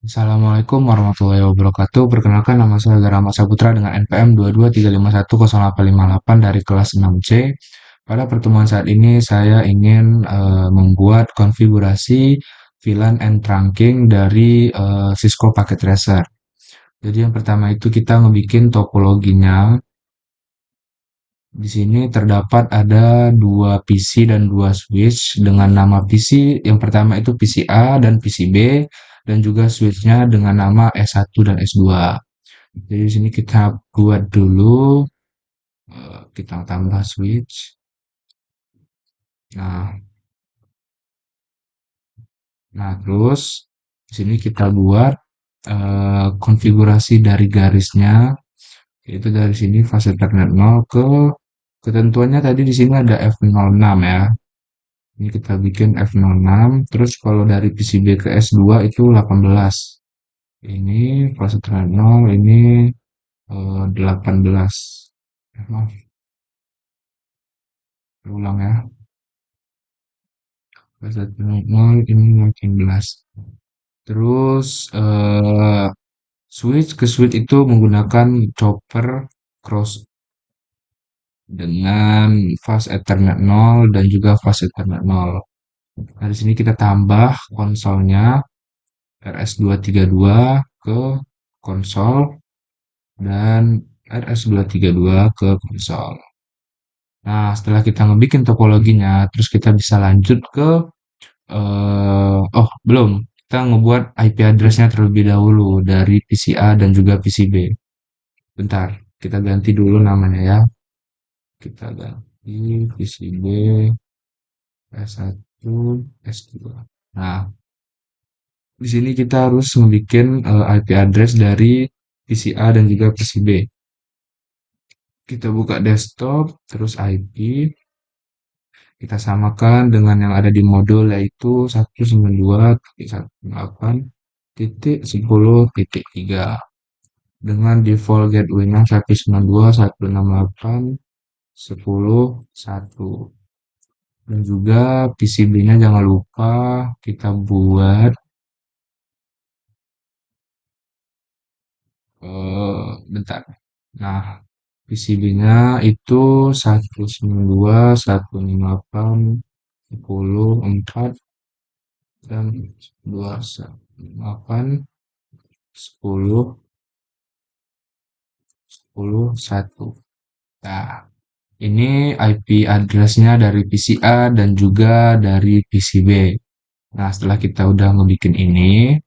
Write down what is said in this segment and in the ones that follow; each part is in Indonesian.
Assalamualaikum warahmatullahi wabarakatuh. Perkenalkan nama saya Garama Saputra dengan NPM 223510858 dari kelas 6C. Pada pertemuan saat ini saya ingin membuat konfigurasi VLAN and trunking dari Cisco Packet Tracer. Jadi yang pertama itu kita ngebikin topologinya. Di sini terdapat ada dua PC dan dua switch dengan nama PC. Yang pertama itu PC A dan PC B, dan juga switchnya dengan nama S1 dan S2. Jadi di sini kita buat dulu, kita tambah switch. Nah, terus di sini kita buat konfigurasi dari garisnya, yaitu dari sini fase Ethernet 0 ke ketentuannya tadi di sini ada F06 ya. Ini kita bikin F06, terus kalau dari PCB ke S2 itu 18. Ini fase Ethernet 0, ini 18. Maaf, ulang ya. Fase Ethernet 0, ini 18. Terus switch ke switch itu menggunakan chopper cross dengan fast Ethernet 0 dan juga fast Ethernet 0. Nah, di sini kita tambah konsolnya RS232 ke konsol dan RS232 ke konsol. Nah, setelah kita ngebikin topologinya, terus kita bisa lanjut ke oh, belum. Kita ngebuat IP address-nya terlebih dahulu dari PCA dan juga PCB. Bentar, kita ganti dulu namanya ya. Kita ganti PCB S1, S2. Nah, di sini kita harus membuat IP address dari PCA dan juga PCB. Kita buka desktop, terus IP, kita samakan dengan yang ada di modul yaitu 192.168.10.3 dengan default gateway-nya 192.168.10.1, dan juga PCB-nya jangan lupa kita buat bentar. Nah, PCB-nya itu 192.168.10.4 dan 218 10 10 1. Nah, ini IP address-nya dari PCA dan juga dari PCB. Nah, setelah kita udah ngebikin ini,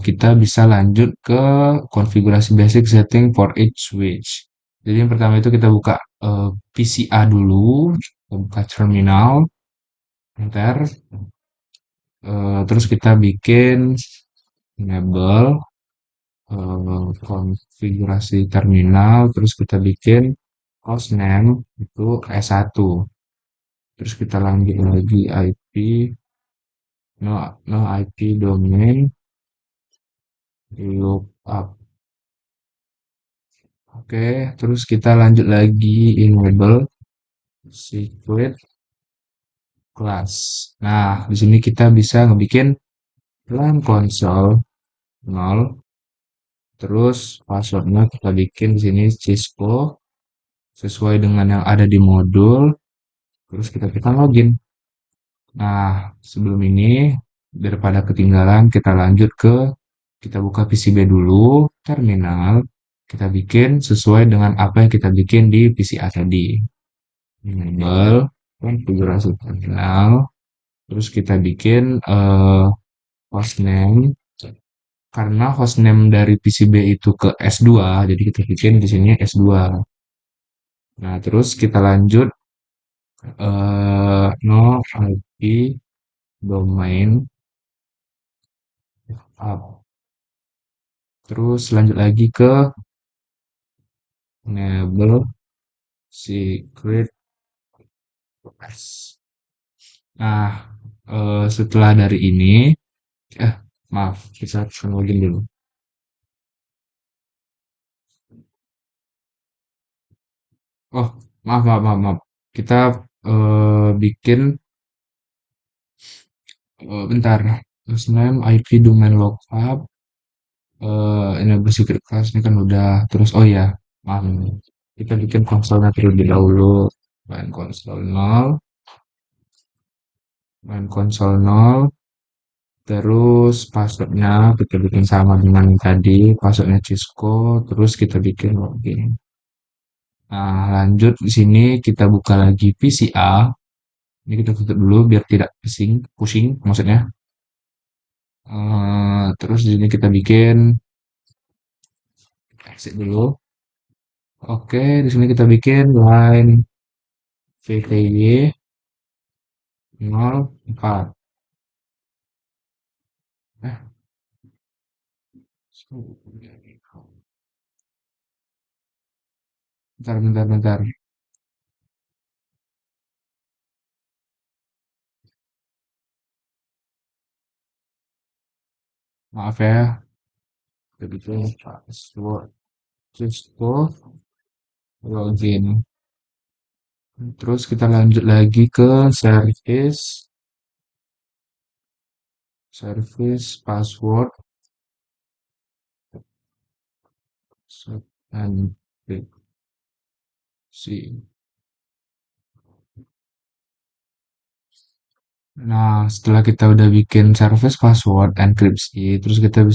kita bisa lanjut ke konfigurasi basic setting for each switch. Jadi yang pertama itu kita buka PCA dulu, kita buka terminal, enter, terus kita bikin enable konfigurasi terminal, terus kita bikin hostname itu S1. Terus kita lanjut lagi IP, no IP domain, lookup. Oke, terus kita lanjut lagi enable secret class. Nah, di sini kita bisa ngebikin LAN console 0, terus passwordnya kita bikin di sini Cisco sesuai dengan yang ada di modul, terus kita tekan login. Nah, sebelum ini daripada ketinggalan, kita lanjut ke kita buka PCB dulu, terminal, kita bikin sesuai dengan apa yang kita bikin di PCA tadi. Enable konfigurasi terminal, terus kita bikin hostname, karena hostname dari PCB itu ke S2, jadi kita bikin di sini S2. Nah, terus kita lanjut no IP domain up. Terus lanjut lagi ke enable secret class. Nah, setelah dari ini, eh maaf, kita login dulu. Oh, maaf, maaf, maaf, maaf. Kita bikin bentar. username, IP, domain lookup, enable secret class ini kan udah. Terus oh ya, maaf ini. Kita bikin konsolnya terlebih dahulu. Main konsol 0, main konsol 0, terus passwordnya kita bikin sama dengan yang tadi, passwordnya Cisco, terus kita bikin login. Nah, lanjut di sini kita buka lagi VCA. Ini kita tutup dulu biar tidak pusing, pusing maksudnya. Terus di sini kita bikin exit dulu. Oke, di sini kita bikin line VTY 04. Eh, bentar, bentar, bentar. Maaf ya, kita bikin password Cisco login. Terus kita lanjut lagi ke service password and see. Nah, setelah kita udah bikin service password enkripsi, terus kita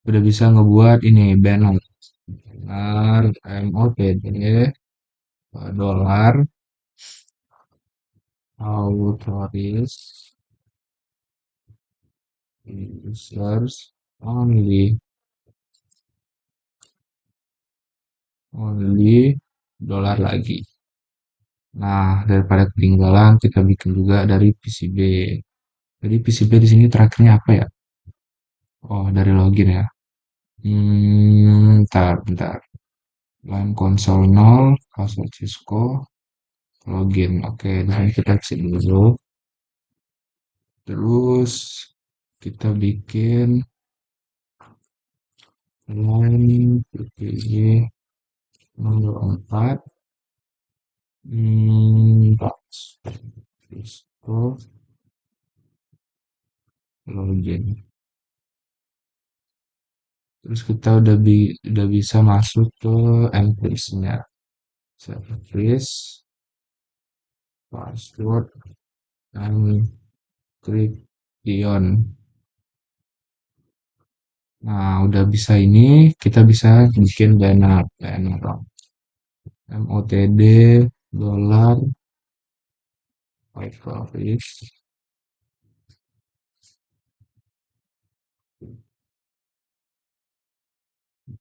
udah bisa ngebuat ini banner. Banner MOTD dolar authorize users only dolar lagi. Nah, daripada ketinggalan, kita bikin juga dari PCB. Jadi PCB di sini terakhirnya apa ya? Oh, dari login ya. Bentar, bentar. Line console 0, password Cisco, login. Oke, di sini kita exit dulu. Terus kita bikin line PPG nomor 4. Cisco, login. Terus kita udah bisa masuk ke encryption-nya. Service, password, encryption. Nah, udah bisa ini, kita bisa bikin banner MOTD dolar authorize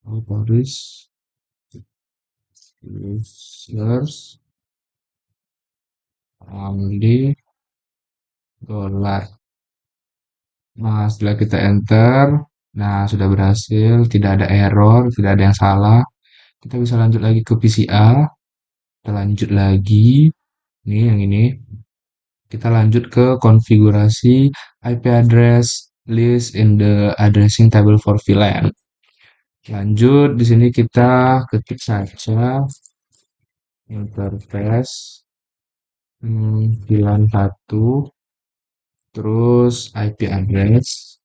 authorize users only dolar. Nah, setelah kita enter, nah sudah berhasil, tidak ada error, tidak ada yang salah. Kita bisa lanjut lagi ke PCA. Kita lanjut lagi. Nih yang ini. Kita lanjut ke konfigurasi IP address list in the addressing table for VLAN. Lanjut, di sini kita ketik saja interface VLAN 1, terus IP address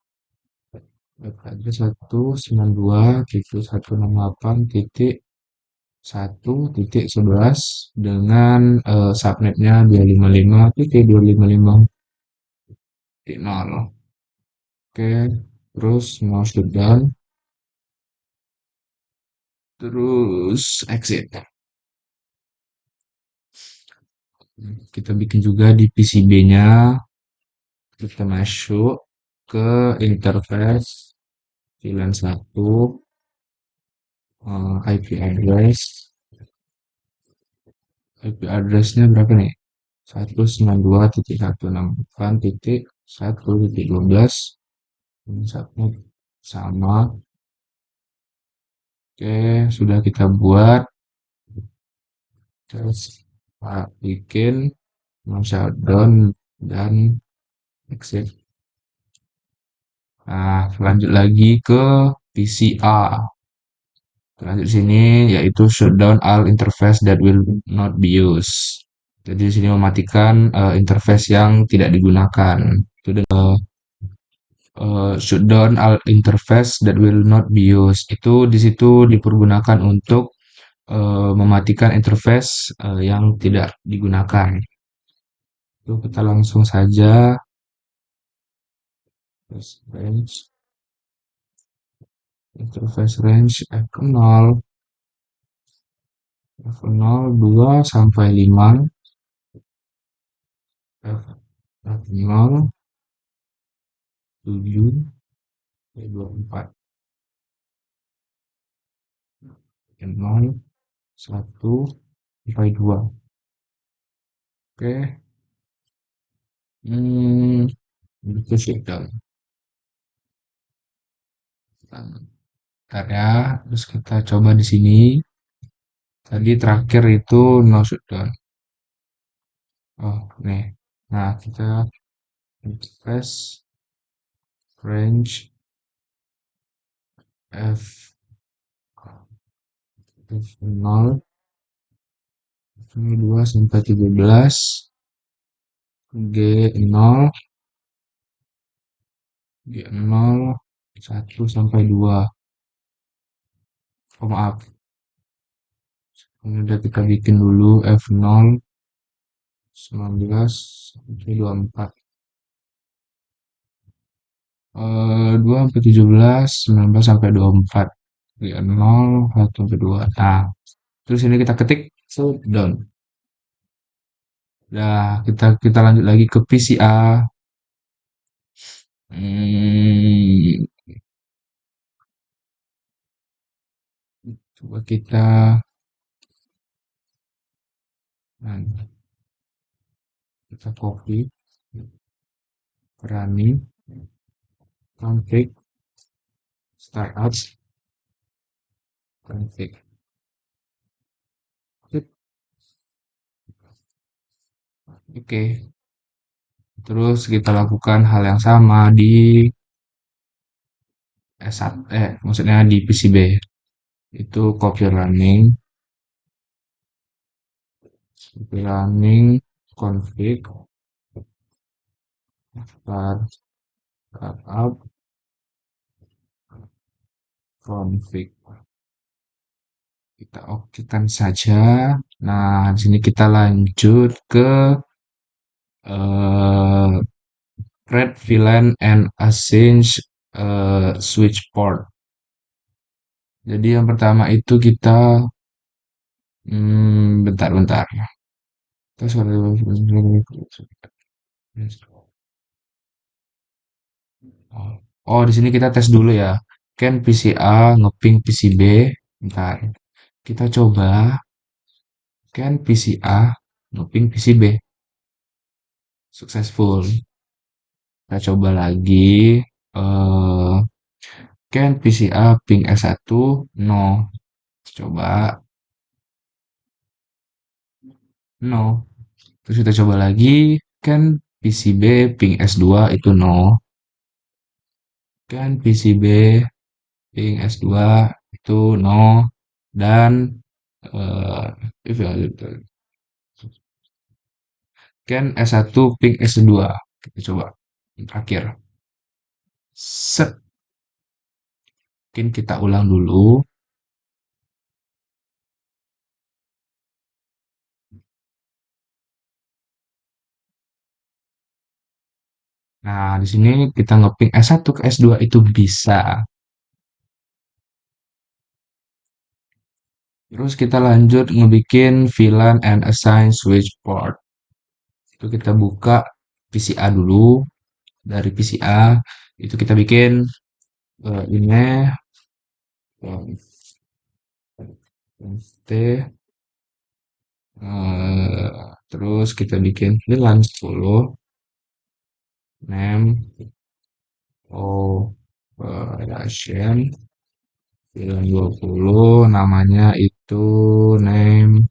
192.168.1.11 dengan subnetnya 255.255.0. Oke, terus mouse down, terus exit. Kita bikin juga di PCB-nya, kita masuk ke interface VLAN 1, IP address-nya berapa nih? 192.168.1.12. Ini satu sama. Oke, sudah kita buat. Terus bikin shutdown dan exit. Nah, lanjut lagi ke PCA. Lanjut sini yaitu shutdown all interface that will not be used. Jadi di sini mematikan interface yang tidak digunakan. Itu shut down all interface that will not be used. Itu di situ dipergunakan untuk mematikan interface yang tidak digunakan. Itu kita langsung saja range interface range F0 F0 2 sampai 5 F0 7 24 F0 1 sampai 2. Oke. Hmm, itu shutdown. Bentar ya, terus kita coba di sini. Tadi terakhir itu no shutdown. Oh, nih. Nah, kita press range F F0 2 sampai 17 G0 G0 1 sampai 2. Oh, maaf. Ini udah kita bikin dulu F0 19 sampai 24. 2 sampai 17, 19 sampai 24. Ya, 0, 1 sampai 2. Nah, terus ini kita ketik shutdown. Nah, kita lanjut lagi ke PCA. Hmm, coba nah, kita copy, running, config, startup, config. Oke, terus kita lakukan hal yang sama di S1, maksudnya di PCB. Itu copy running, config, startup, config. Kita okekan saja. Nah, di sini kita lanjut ke eh, create VLAN and assign switch port. Jadi yang pertama itu kita bentar-bentar. Terus oh, di sini kita tes dulu ya. Can PCA ngeping PCB. Bentar. Kita coba can PCA ngeping PCB. Successful. Kita coba lagi. eh Can PCA ping S1? No. Coba. No. Terus kita coba lagi. Can PCB ping S2? Itu no. Can PCB ping S2? Itu no. Dan eh if can S1 ping S2. Kita coba. Terakhir. Set. Mungkin kita ulang dulu. Nah, di sini kita ngeping S1 ke S2 itu bisa. Terus kita lanjut ngebikin VLAN and assign switch port. Itu kita buka PCA dulu. Dari PCA itu kita bikin ini T terus kita bikin VLAN 10 name operation VLAN 20 namanya itu name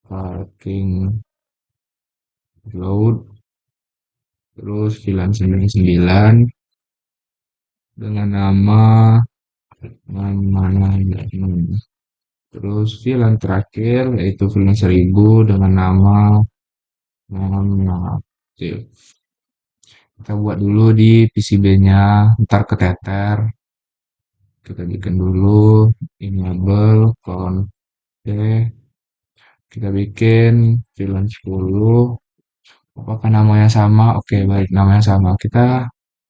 parking load terus VLAN 99 dengan nama mana terus VLAN terakhir yaitu VLAN 1000 dengan nama non aktif. Kita buat dulu di PCB-nya, ntar keteter. Kita bikin dulu enable conf kita bikin VLAN 10. Apakah namanya sama? Oke, baik, namanya sama. Kita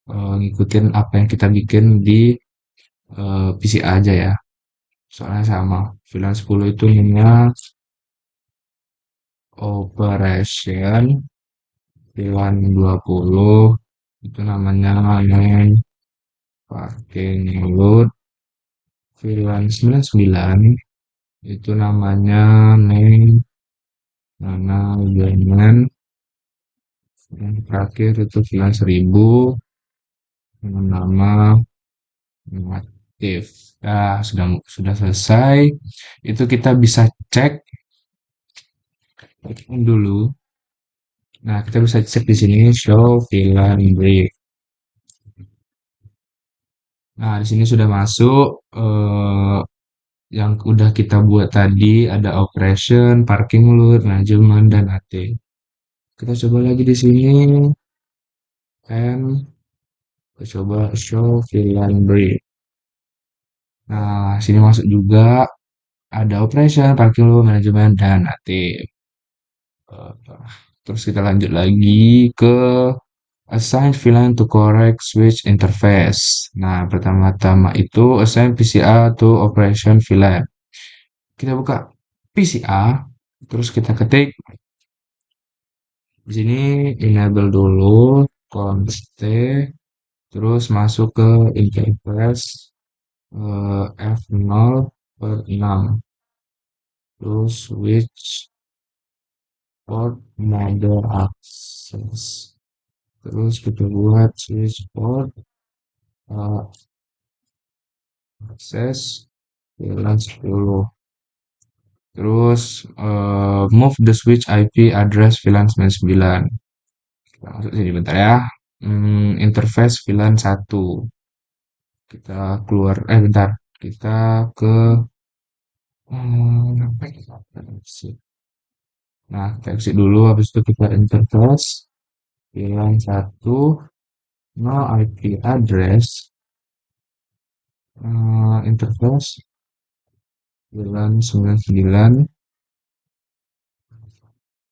ngikutin apa yang kita bikin di PCA aja ya. Soalnya sama. VLAN 10 itu namanya operation, VLAN 20 itu namanya main pakai load, VLAN 99 itu namanya main mana dengan yang terakhir itu VLAN 1000 dengan nama aktif. Nah, sudah selesai. Itu kita bisa cek dulu. Nah, kita bisa cek di sini show VLAN brief. Nah, di sini sudah masuk yang udah kita buat tadi ada operation, parking load, manajemen dan AT. Kita coba lagi di sini and kita coba show VLAN brief. Nah, sini masuk juga ada operation, parking load, manajemen dan AT. Eh, Terus kita lanjut lagi ke assign VLAN to correct switch interface. Nah, pertama-tama itu assign PCA to operation VLAN. Kita buka PCA, terus kita ketik di sini enable dulu, const T, terus masuk ke interface F0/6, terus switch port mode access. Terus kita buat switch port uh, access VLAN 10. Terus move the switch IP address VLAN 99. Kita masuk sini bentar ya. Interface VLAN 1. Kita keluar, bentar. Kita ke apa ya, kita exit. Nah, kita exit dulu, habis itu kita interface VLAN 1, no IP address, interface VLAN 99.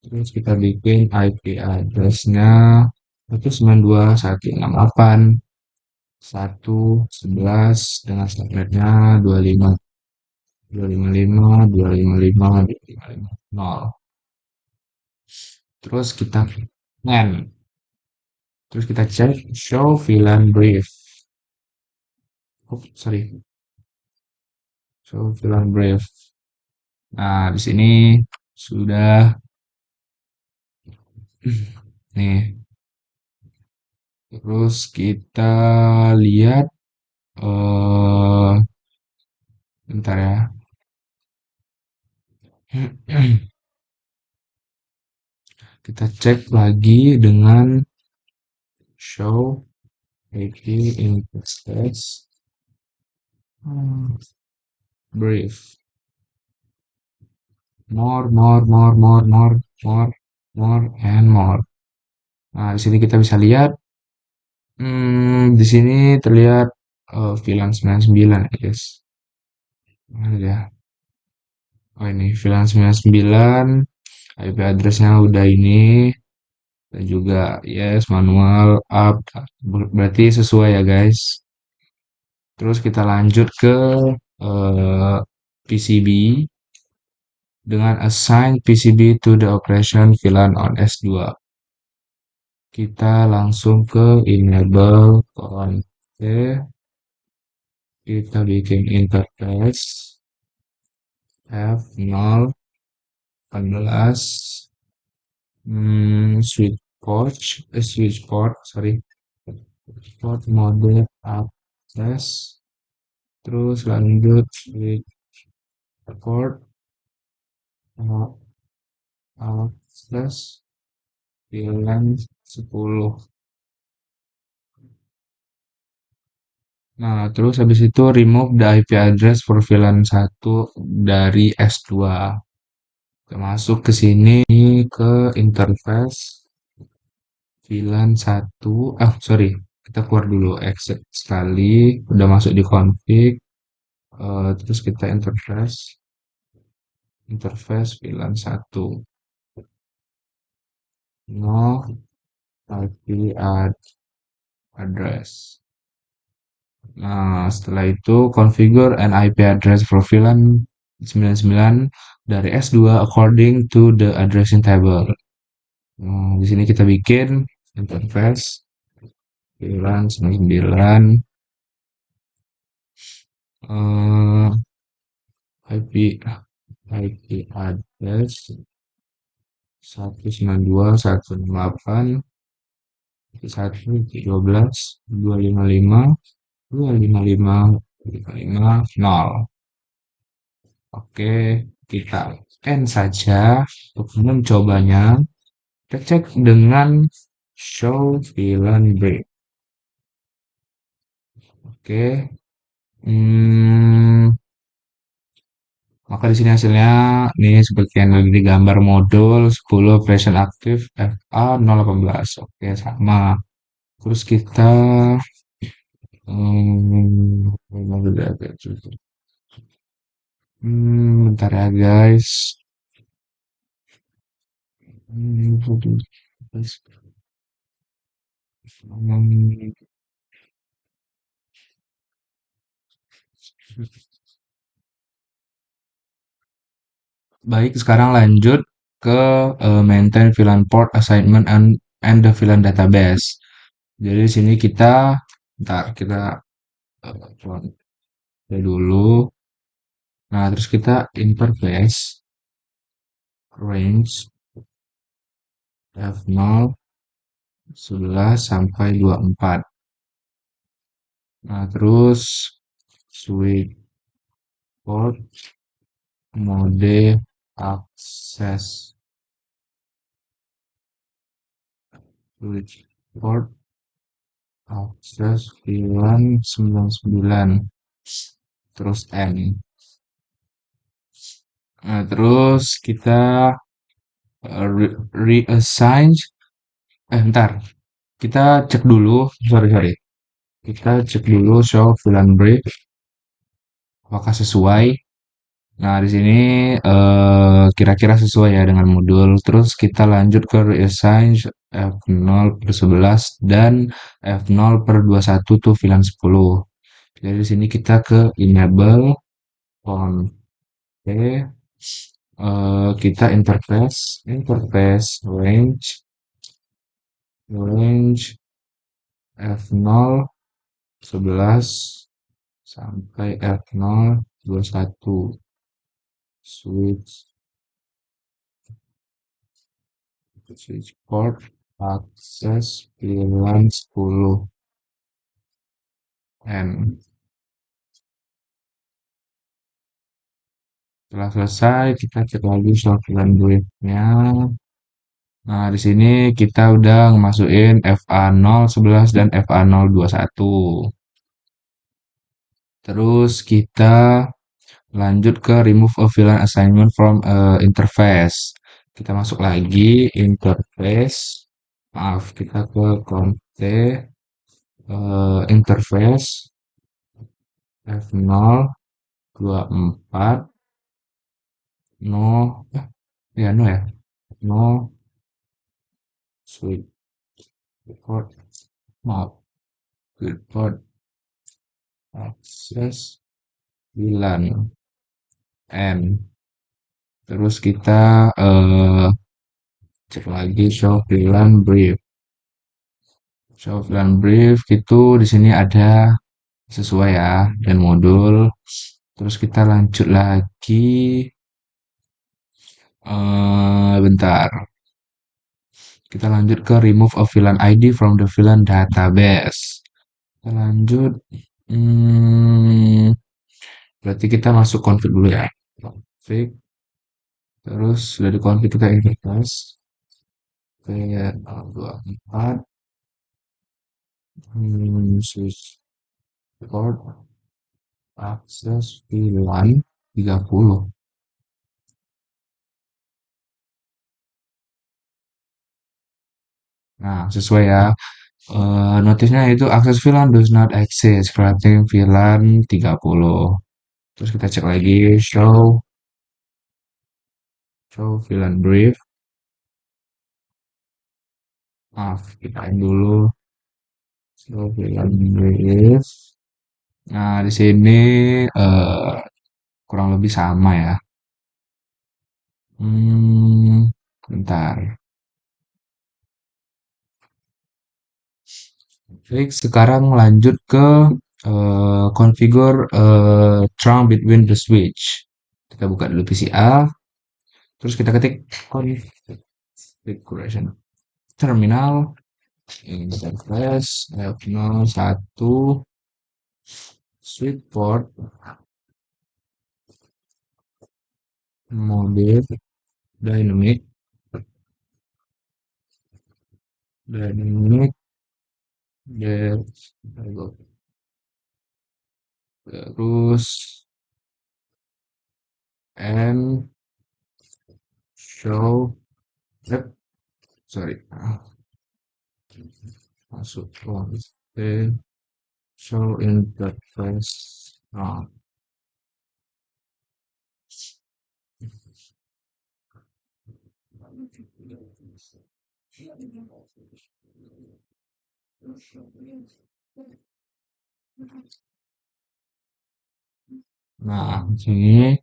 Terus kita bikin IP address-nya itu 92.168 111 dengan subnetnya 25 255 255 255 0. Terus kita ngen. Terus kita cek show VLAN brief. Oh, sorry. Show VLAN brief. Nah, di sini sudah nih. Terus kita lihat bentar ya. Kita cek lagi dengan show IP interface brief. More, more, more, more, more, more, more, and more. Nah, di sini kita bisa lihat, di sini terlihat VLAN 99 ya guys. Mana dia? Oh ini VLAN 99, IP addressnya udah ini, dan juga yes manual up, berarti sesuai ya guys. Terus kita lanjut ke PCB dengan assign PCB to the operation VLAN on S2. Kita langsung ke enable config, kita bikin interface F0 14 switch port, sorry, port mode access, terus lanjut switch port access VLAN 10. Nah, terus habis itu remove the IP address for VLAN 1 dari S2. Kita masuk ke sini ke interface VLAN satu, sorry, kita keluar dulu, exit sekali, udah masuk di config, terus kita interface VLAN satu, no IP address. Nah, setelah itu configure an IP address for VLAN 99 dari S2 according to the addressing table. Nah, di sini kita bikin interface VLAN 99 eh, IP address 192.168.12.12.255.255.255.0. Oke, kita end saja untuk mencobanya. Kita cek dengan show VLAN break. Oke. Hmm, maka di sini hasilnya nih seperti yang ada di gambar modul 10 operation aktif FA018. Oke, sama. Terus kita bentar ya guys. Hmm, Baik, sekarang lanjut ke maintain VLAN port assignment and the VLAN database. Jadi di sini kita keluar dulu. Nah, terus kita interface range F0 11 sampai 24. Nah, terus switch port mode akses switch port akses VLAN 99 terus N. Nah, terus kita reassign bentar. Kita cek dulu, sorry. Kita cek dulu show VLAN break apakah sesuai. Nah, di sini kira-kira sesuai ya dengan modul. Terus kita lanjut ke reassign F0 per 11 dan F0 per 21 tuh VLAN 10. Jadi di sini kita ke enable on kita interface range F0 11 sampai F0 21 switch port akses VLAN 10 N. Setelah selesai, kita cek lagi soal VLAN briefnya. Nah, di sini kita udah masukin FA011 dan FA021. Terus kita lanjut ke remove a VLAN assignment from interface. Kita masuk lagi interface. Maaf, kita ke konte interface F024 no no switch report maaf report akses VLAN N. Terus kita cek lagi show VLAN brief itu di sini ada sesuai ya dan modul. Terus kita lanjut lagi bentar. Kita lanjut ke remove a VLAN ID from the VLAN database. Kita lanjut. Hmm, berarti kita masuk config dulu ya. Config. Terus sudah di config kita interface. V024. Switch port akses VLAN 30. Nah, sesuai ya. Notifnya itu akses VLAN does not exist. Berarti VLAN 30. Terus kita cek lagi show VLAN brief. Maaf, kita dulu show VLAN brief. Nah, di sini eh, kurang lebih sama ya. Bentar. Baik, sekarang lanjut ke configure trunk between the switch. Kita buka dulu PCA, terus kita ketik configuration terminal, interface F01 switch port mode dynamic dynamic get terus and show sorry masuk show interface. Nah, nah, sini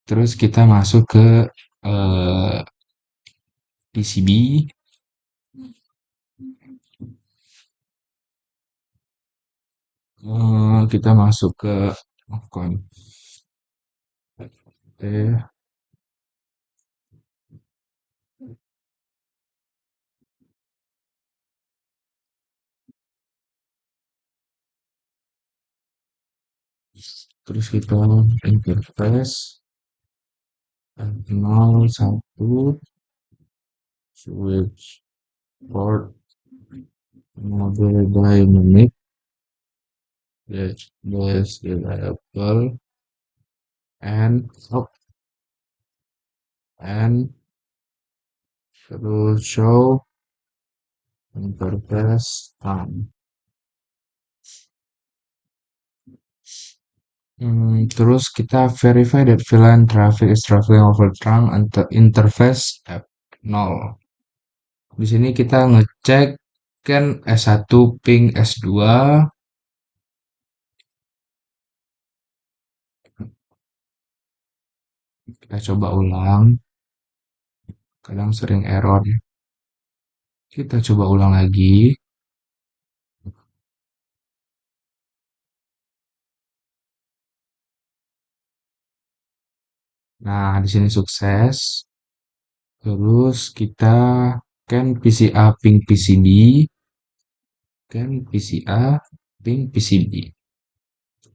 terus kita masuk ke PCB. Kita masuk ke konfig, terus kita interface F01 switch port mode dynamic dash reliable and and terus show interface time. Terus kita verify that VLAN traffic is traveling over trunk interface app 0. Di sini kita ngecek kan S1 ping S2. Kita coba ulang. Kadang sering error. Kita coba ulang lagi. Nah, di sini sukses. Terus kita kan PCA ping PCB. Kan PCA ping PCB.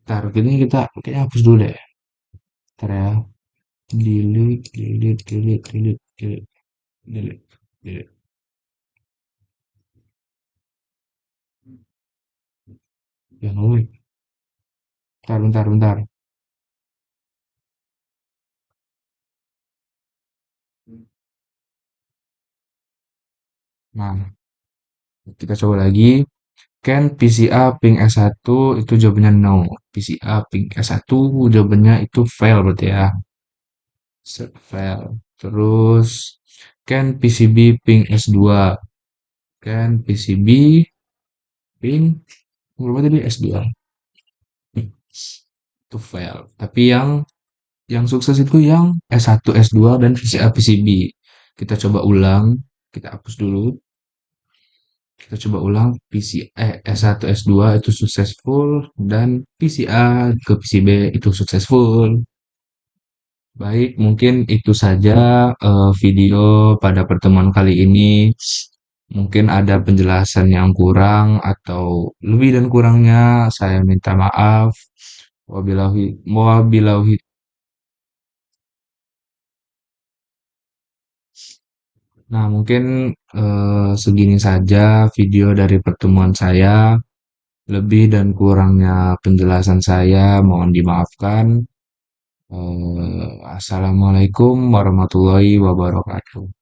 Ntar, ini kita kayaknya hapus dulu deh. Ntar ya. Delete, delete, delete, delete, delete, delete, delete. Ya, nulis. Bentar, bentar, bentar. Nah, kita coba lagi. Can PCA ping S1 itu jawabannya no. PCA ping S1 jawabannya itu fail berarti ya. Fail. Terus can PCB ping S2. Can PCB ping berapa tadi S2? Itu fail. Tapi yang sukses itu yang S1, S2 dan PCA PCB. Kita coba ulang. Kita hapus dulu. Kita coba ulang S1 S2 itu successful dan PCA ke PCB itu successful. Baik, mungkin itu saja video pada pertemuan kali ini. Mungkin ada penjelasan yang kurang atau lebih dan kurangnya saya minta maaf. Wabillahi wabillahi. Nah, mungkin segini saja video dari pertemuan saya. Lebih dan kurangnya penjelasan saya mohon dimaafkan. Assalamualaikum warahmatullahi wabarakatuh.